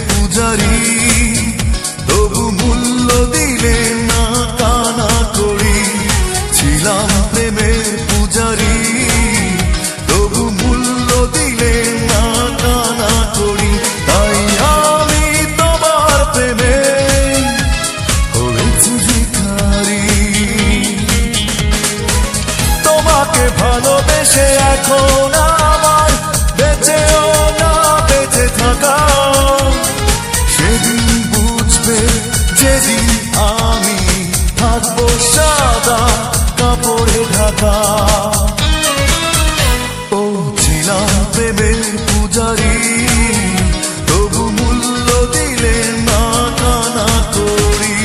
পূজারি, তবু মূল্য দিলে না কানা করি। ছিলাম প্রেমের পূজারি, তবু মূল্য দিলে না কানা করি। তাই আমি তোমার প্রেমে হয়েছি ভিখারি। তোমাকে ভালোবেসে এখন আমার বেঁচেও না বেঁচে থাকা। সেদিন বুঝবে যেদিন আমি থাকবো সাদা কাপড়ে ঢাকা। ও ছিলাম প্রেমের পূজারি, তবু মূল্য দিলে না কানা করি।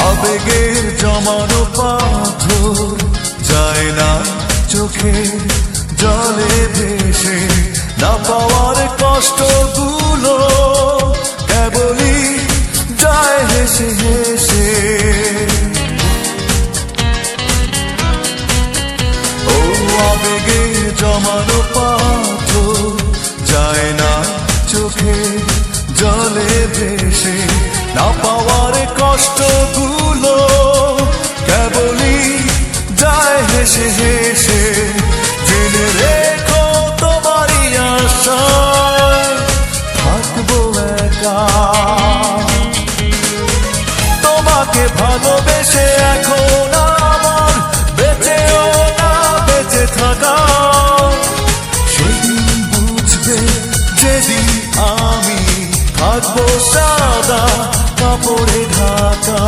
আবেগের জমানো পাথর যায় না চোখে জলে ভেসে। না পাওয়ার কষ্টগুলো কেবলই যায় হেসে হেসে। ও আবেগের জমানো পাথর যায় না চোখে জলে ভেসে। না পাওয়ার কষ্টগুলো কেবলই যায় হেসে হেসে। জেনে রেখো তোমারই আশায় থাকবো একা। তোমাকে ভালোবেসে এখন আমার বেঁচেও না বেঁচে থাকা। সেদিন বুঝবে যেদিন আমি থাকবো সাদা কাপড়ে ঢাকা।